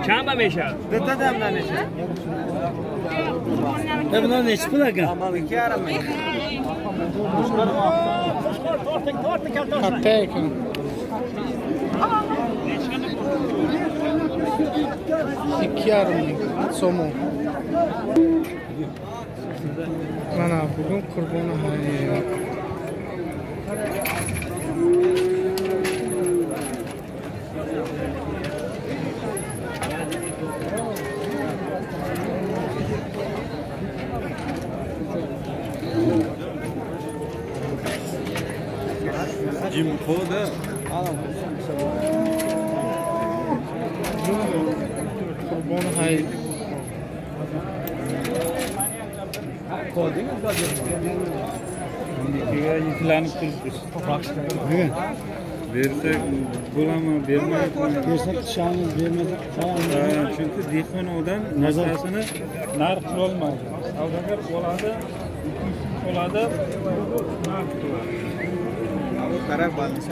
Çamba meşa. Bunlar ne çıplak? Katta somon. Mana bugun Qurboni hayit. Jim Foda. Qurboni hayit. Yüklenip durmuş. Versek bulamı vermedik. Versek şanı vermedik. Çünkü dehqon odam narsasini narx qilolmaydi. Savdogar bo'ladi, oladi. Karar bandisi.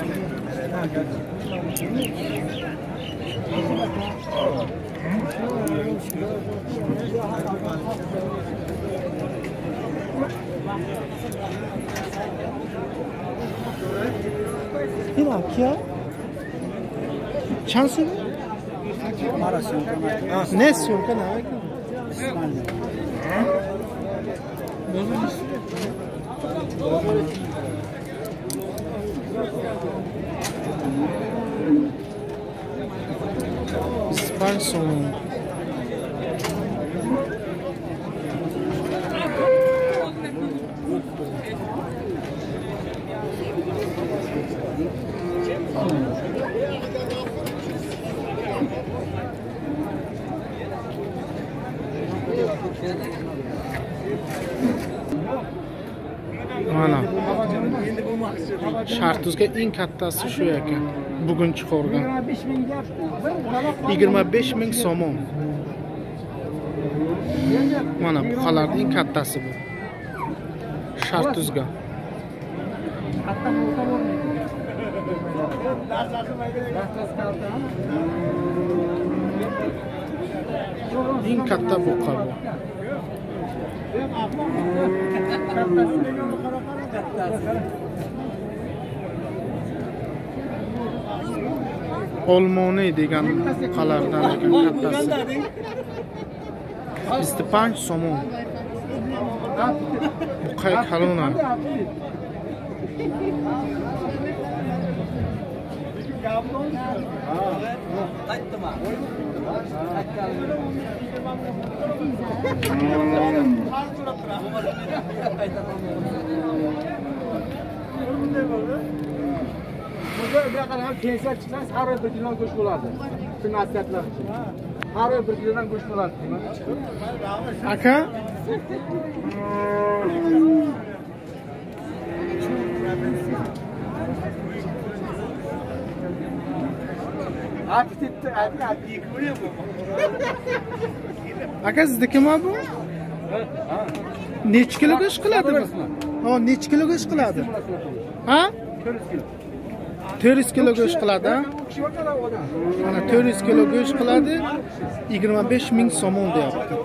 क्या छांसी ने सुन का नाम Sponsor. Mana Shartuzga eng kattasi shu ekan. Bugun chiqargan 25,000 so'm. Mana bu qalarning eng kattasi bu. Shartuzga. Eng katta bu qaror. Olmoni degan qalardan ekan kattasi. 25 so'm. Bu qay kalona? Gençler çıksan her bir kilden kuş bulardı. Şu nasihatler için. Her bir kilden kuş bulardı. Aka? Aka sizdeki mi bu? Neç kilo iş qiladi bu? Ha, neç kilo iş qiladi? Ha? 400 kilo go'sht qiladi. Mana 400 kilo go'sht qiladi. 25,000 so'm deyapti.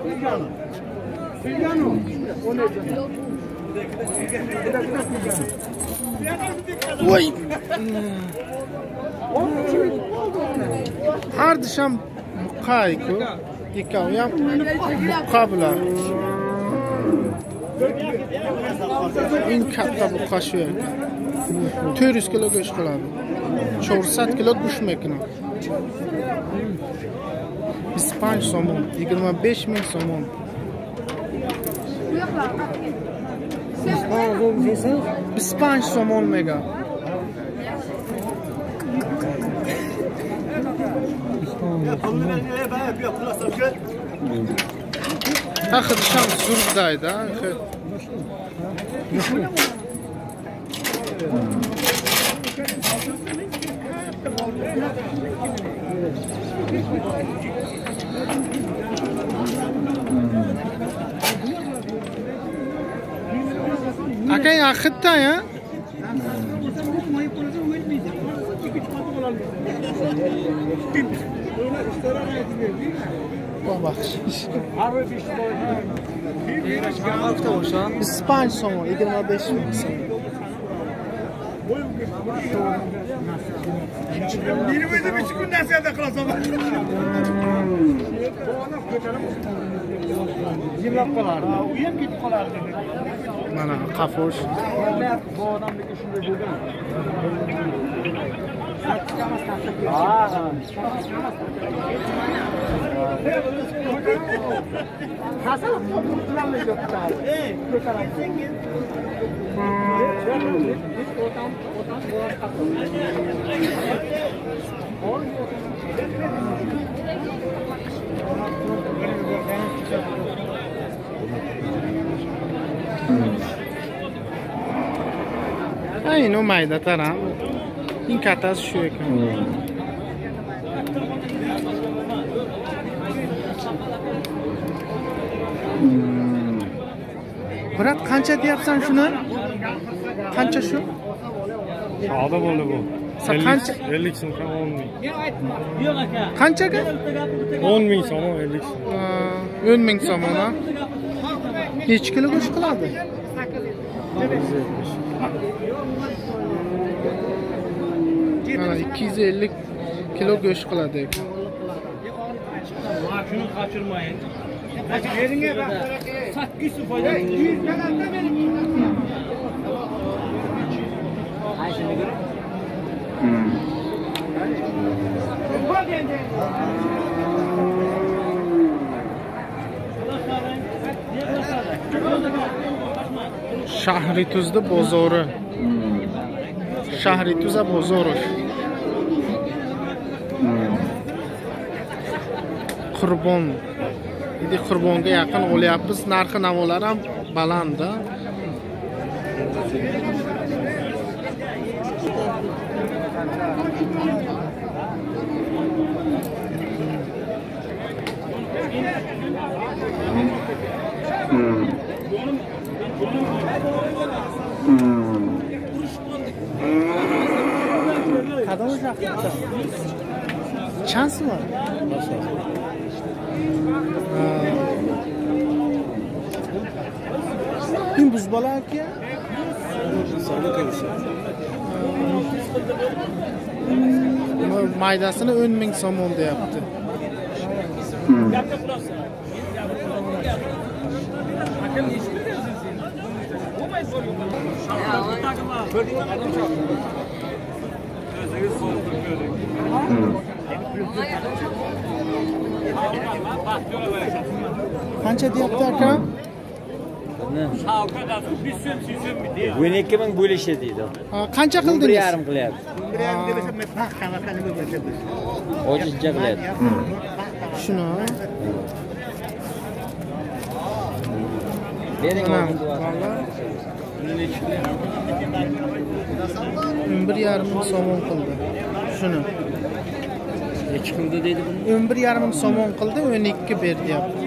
Voy. Har disham muqayku. Ikkovi ham muqablar. Eng katta bu qashu ekan. 400 kilo go'sht qiladi. 400 kilo go'sht mekina. 25 so'm, 25,000 so'm. Biz 5 so'm olmagan. Taxırışam zurdaydı ha. Aka yaxıtda ya. Baxış. İspanya somu 25 min. Mana qafosh. Aynı mayda taram. این kattasi shu ekan. Birat qancha deyapsan shuni? Qancha shu? Sağda bo'ldi bu. Qancha? 50 so'm, 10 ming. Qanchaga? 10 ming so'm, 50 so'm. 10 ming so'm ha. Necha kilo go'sht qiladi? Mana 250 kilo go'sht qiladi ekan. Shuni qochirmayın. Beringa bak. 800 so'm foyda. 100 tadan bering. Ayshini ko'ring. Shahrituzda bozori. Shahrituza bozori. Qurbon. Endi qurbonga yaqin olyapmiz. Narxi navolar ham baland. Qadam uzoqda. Chans var. Kim buzbalar ki? Maydasını 10 ming so'm deyapti. Qancha deyapti aka? Bu 12 ming bo'lishi deydi. Qancha qildingiz? 1,5 qilyapti. Ojizcha qilyapti. Shuni. Bering Vallahi 11,5 ming so'm qildi. Shuni. Necha qildi deydi buni? 11,5 ming so'm qildi, 12 ber deyapti.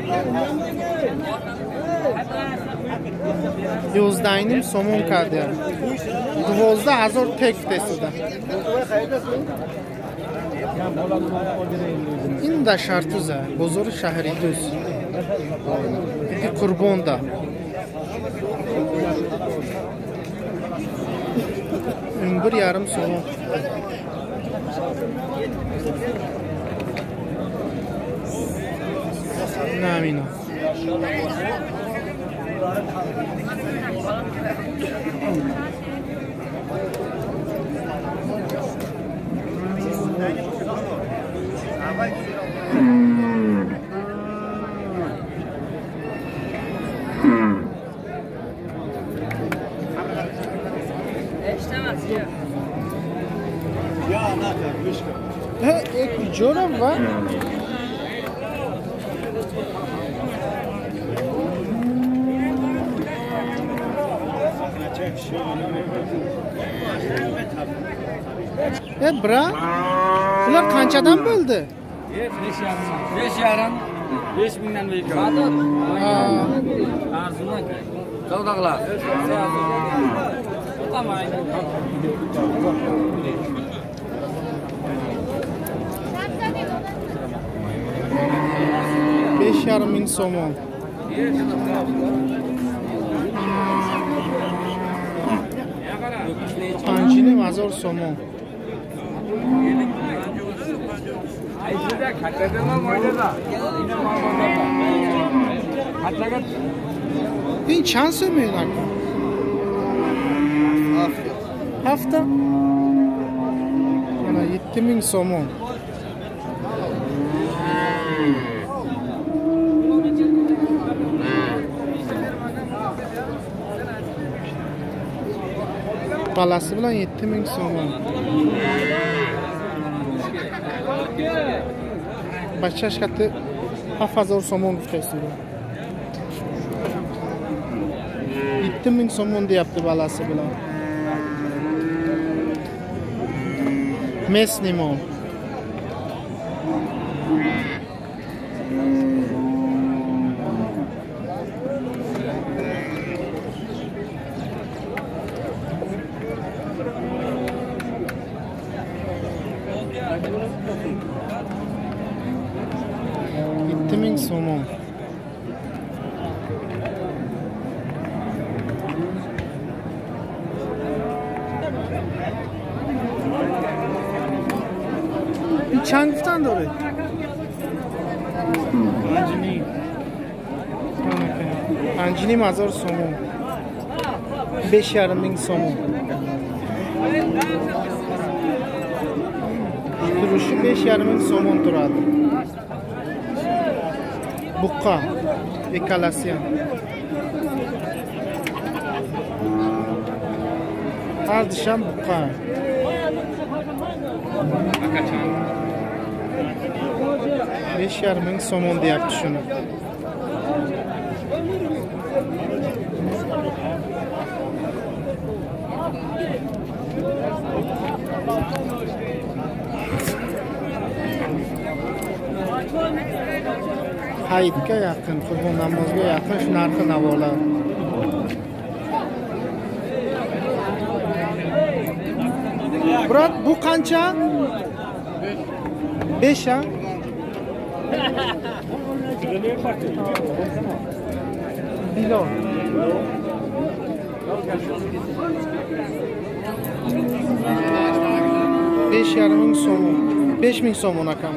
Yozdaynim so'm qildi. 12,000 tek desida. Inda Shartuza, bozori Shahrituz. Dedi Qurbonda. Bir yarım so'm. Namino. Jo'ra va bra. Ular qanchadan bo'ldi? 5,5 5,000 dan beradi. Arzon aka. Savdo qiladi. To'xtamaydi. 5,5 somon. Panjini 1000 somon. این چند سمه نکن؟ هفته؟ Mana 7000 somon. Balası bilan 7000 somon. Başçaş katı 7000 somon tutasıydı. 7000 somon deyapti balası bilan. Mesni mol. Somon. چند گفتن داره؟ پنجینی 1000 somon. 5,500 somon. Duruşu 5,500 somon turadi. Buqa ekalasyon. Ardisham buqa. 5,500 somon deyapti shuni. Hayitga yaqin, Qurbon namozga yaqin shu narxi navolar. Brat, bu qancha? 5 ha? Kilo. 5,500 somon. 5000 somon akam.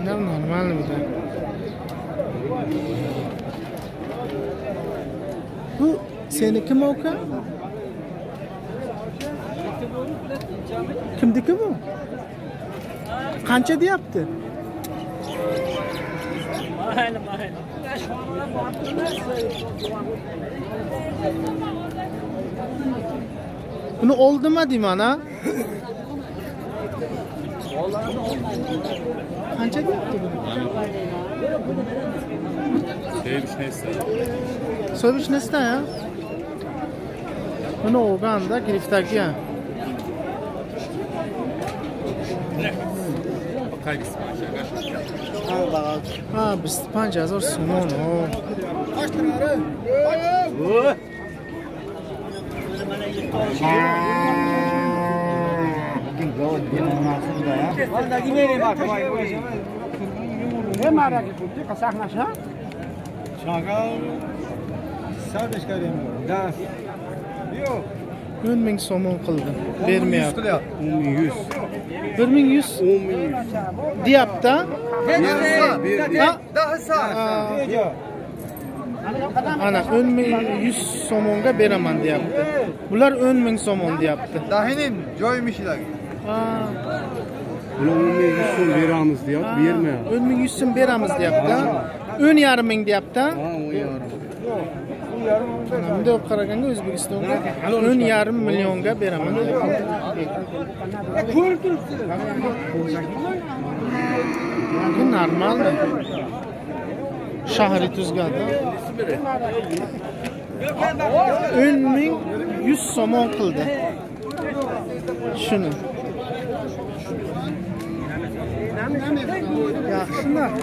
Нормально да. Bu seniki mi oka? Kimniki bu? Qancha deyapti? Buni oldimi deyman ha? Qancha deyapti bu? So'yish nesta ya? Buni olganda griftagi ya. Ha, biz 5000 somon. Kaç lira? Ne merak ettim? Kasaklaşa? Şagal. Sadece çıkarayım. Das. Yok. 10,000 somon qildi. Bermayapti. 10,100. 1100 deyapti. Daha sağ. Ana 10.100 so'monga beraman deyapti. Bular 10.000 so'mon deyapti. Dahinin joymishilar. Ha, Bular 10.100 so'm beramiz deyapti, bermayapti. 10.100 so'm beramiz deyapti. 10.5 ming deyapti. Ha, 10.5. Bunday olib qaraganda O'zbekistonga 10.5 millionga beraman deyapti. Bu normalmi? Shahri tuzganda 10.100 so'mon qildi. Shuni. Yaxshi narx.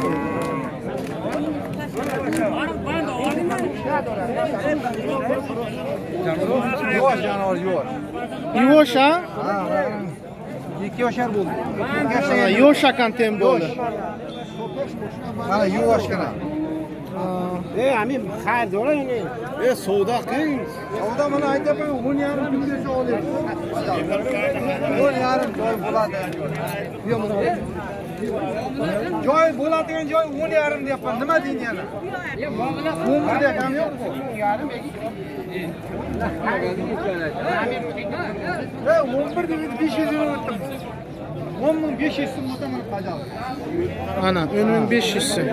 Yosh janovar yosh. Yosh ha? 2 yoshar bo'ldi. Yosh ekan tem bo'ldi. Mana yoshgina. Amin xaridor ini. Savdo qiling. Savdo mana aytaman 10.5 kungacha olaylik. 10.5 joy bo'ladi. Joy bo'ladigan joy 10.5 deyapman. Nima deying yana? 11 deyapman yo'qmi? 11 deydi 500 euro o'tdim. 10.500 so'm o'taman qajal. Ana 10.500 so'm.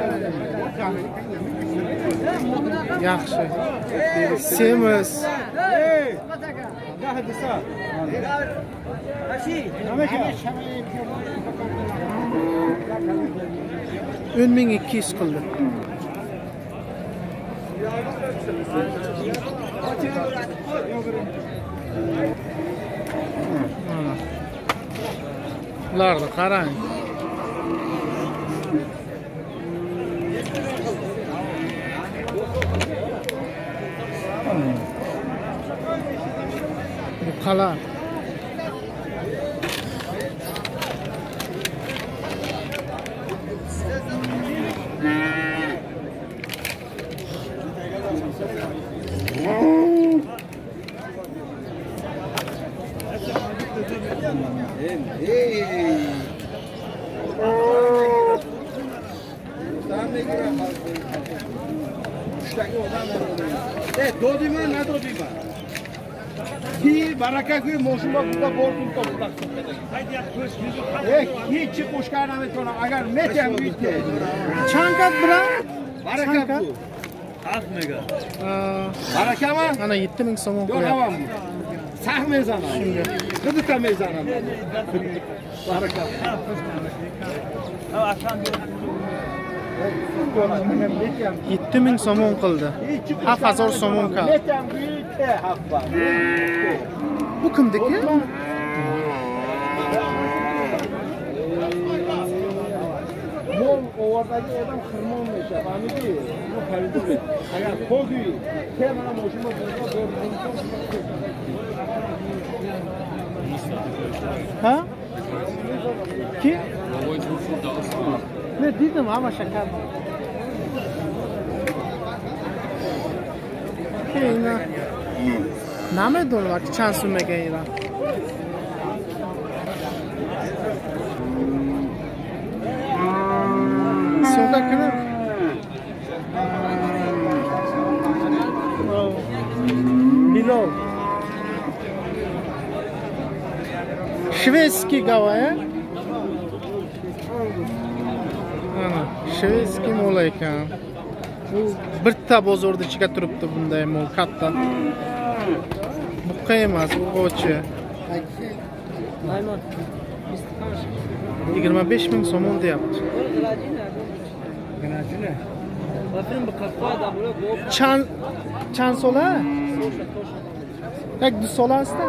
Yaxshi. Semiz. Hadi sağ. 10.200 qildi. Mana. Ularni qarang. Bu qala. Dodima ne dodima? Ki baraka koy moshuma buda bordim topda. Hiç qo'shgan ametona agar metam bitdi. Chankat bilan Baraka bu. Azmega. Barakami? Ana 7.000 so'm Yo'q, qo'yapti. avam. Sah mezana. Shunga. Qizita mezana. Baraka. 7.000 so'm qildi. 7,000 so'm qildi. Metam bitdi haqqa. Bu kimniki? Mol ovardagi odam xirmonmish, famili. Bu xaridor. Agar qo'ydi, ke mana moshina Ha? Ki? Ne dedim ama şaka. Keyna. Name dolar çan sumega ira. Soda kına. Below. Шведский gavaya. Ana, shvedskiy mol ekan. Bu bitta bozorda ichiga turibdi bunday mol katta. Buqa emas, o'g'ochi. 25.000 so'm deyapti. Chan sola? Tak du solasda?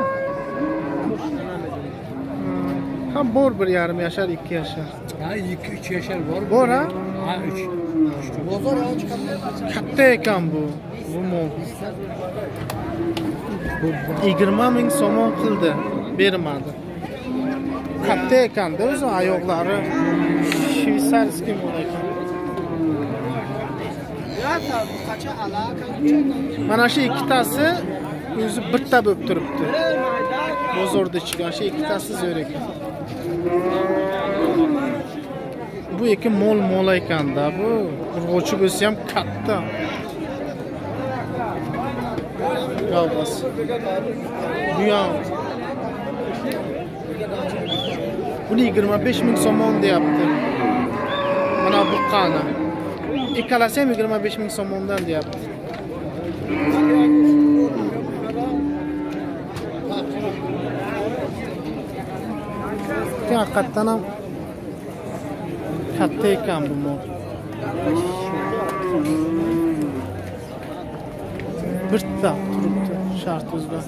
Ha bor 1,5 yashar, 2 yashar. Ha 2-3 yashar bor. Bor ha? Ha 3. Bozor Katta ekan bu. Bu mol. 20.000 so'm qildi, bermadi. Katta ekan-da o'zi oyoqlari shvetsarskiy mol ekan. Mana shu ikkitasi o'zi bitta bo'lib turibdi. Bozorda ichiga shu ikkitasi zo'r ekan. Bu ekan mol ekanda bu. Urg'ochi bo'lsa ham katta. gavdasi. Bu ham. Buni 25 ming so'mon deyapti. Mana bu qani. Ikkalasi ham 25 ming so'mondan deyapti. Haqiqatdan ham katta ekan bu mol. Birta turibdi shart o'zida.